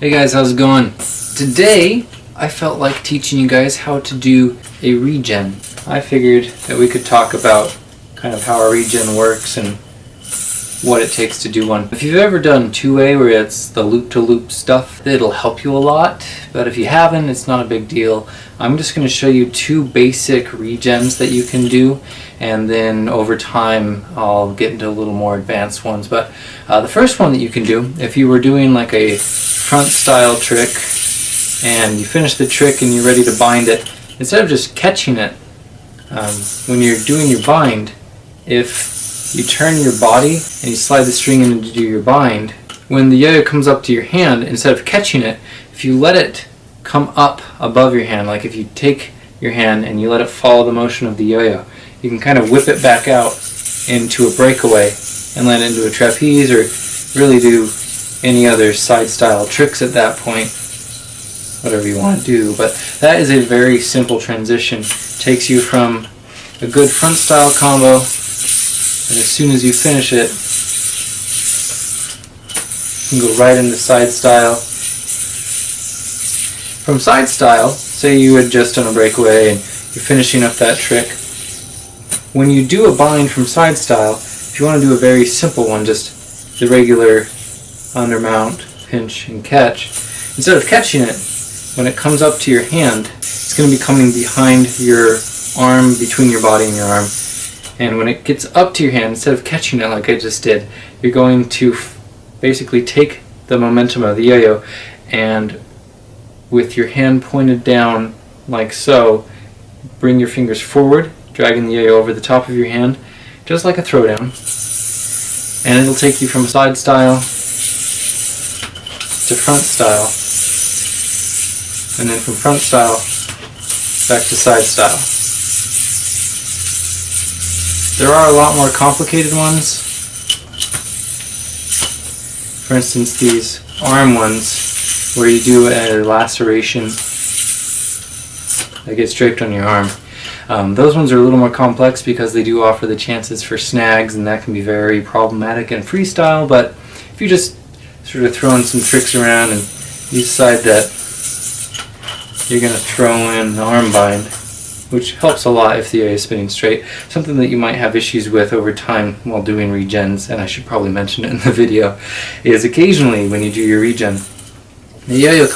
Hey guys, how's it going? Today I felt like teaching you guys how to do a regen. I figured that we could talk about kind of how a regen works and what it takes to do one. If you've ever done two-way where it's the loop-to-loop stuff, it'll help you a lot, but if you haven't, it's not a big deal. I'm just going to show you two basic regens that you can do, and then over time I'll get into a little more advanced ones. But the first one that you can do, if you were doing like a front style trick and you finish the trick and you're ready to bind it, instead of just catching it, when you're doing your bind, if you turn your body and you slide the string in to do your bind, when the yo-yo comes up to your hand, instead of catching it, if you let it come up above your hand, like if you take your hand and you let it follow the motion of the yo-yo, you can kind of whip it back out into a breakaway and land it into a trapeze, or really do any other side style tricks at that point, whatever you want to do. But that is a very simple transition. Takes you from a good front style combo, and as soon as you finish it, you can go right into side style. From side style, say you had just done a breakaway and you're finishing up that trick. When you do a bind from side style, if you want to do a very simple one, just the regular undermount, pinch, and catch, instead of catching it, when it comes up to your hand, it's going to be coming behind your arm, between your body and your arm. And when it gets up to your hand, instead of catching it like I just did, you're going to basically take the momentum of the yo-yo and with your hand pointed down like so, bring your fingers forward, dragging the yo-yo over the top of your hand, just like a throwdown. And it'll take you from side style to front style, and then from front style back to side style. There are a lot more complicated ones. For instance, these arm ones where you do a laceration that gets draped on your arm. Those ones are a little more complex because they do offer the chances for snags, and that can be very problematic in freestyle. But if you just sort of throwing some tricks around and you decide that you're going to throw in the arm bind, which helps a lot if the yo-yo is spinning straight. Something that you might have issues with over time while doing regens, and I should probably mention it in the video, is occasionally when you do your regen, the yo-yo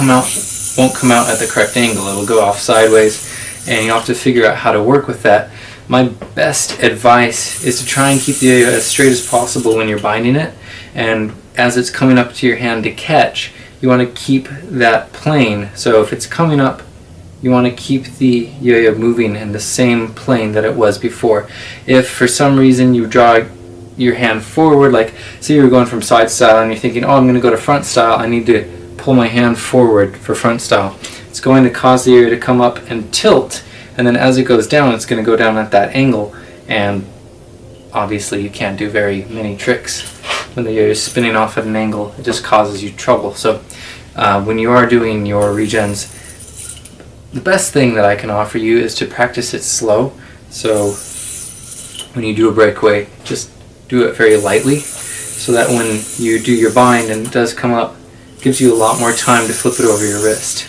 won't come out at the correct angle. It'll go off sideways, and you'll have to figure out how to work with that. My best advice is to try and keep the yo-yo as straight as possible when you're binding it, and as it's coming up to your hand to catch, you want to keep that plane. So if it's coming up, you want to keep the yo-yo moving in the same plane that it was before. If for some reason you draw your hand forward, like say you're going from side style and you're thinking, oh, I'm going to go to front style, I need to pull my hand forward for front style, it's going to cause the yo-yo to come up and tilt, and then as it goes down, it's going to go down at that angle, and obviously you can't do very many tricks when the yo-yo is spinning off at an angle. It just causes you trouble. So when you are doing your regens, the best thing that I can offer you is to practice it slow. So when you do a breakaway, just do it very lightly, so that when you do your bind and it does come up, it gives you a lot more time to flip it over your wrist.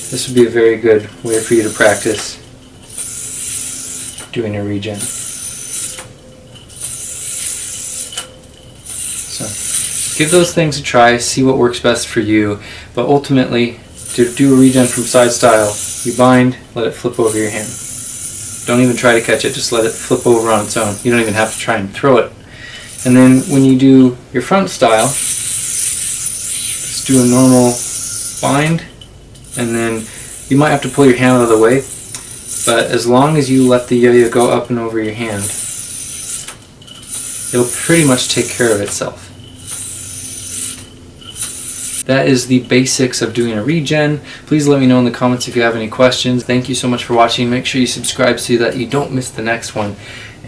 This would be a very good way for you to practice doing a regen. So give those things a try, see what works best for you, but ultimately, to do a regen from side style, you bind, let it flip over your hand. Don't even try to catch it, just let it flip over on its own. You don't even have to try and throw it. And then when you do your front style, just do a normal bind, and then you might have to pull your hand out of the way, but as long as you let the yo-yo go up and over your hand, it'll pretty much take care of itself. That is the basics of doing a regen. Please let me know in the comments if you have any questions. Thank you so much for watching. Make sure you subscribe so that you don't miss the next one.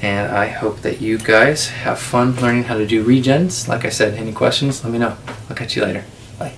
And I hope that you guys have fun learning how to do regens. Like I said, any questions, let me know. I'll catch you later.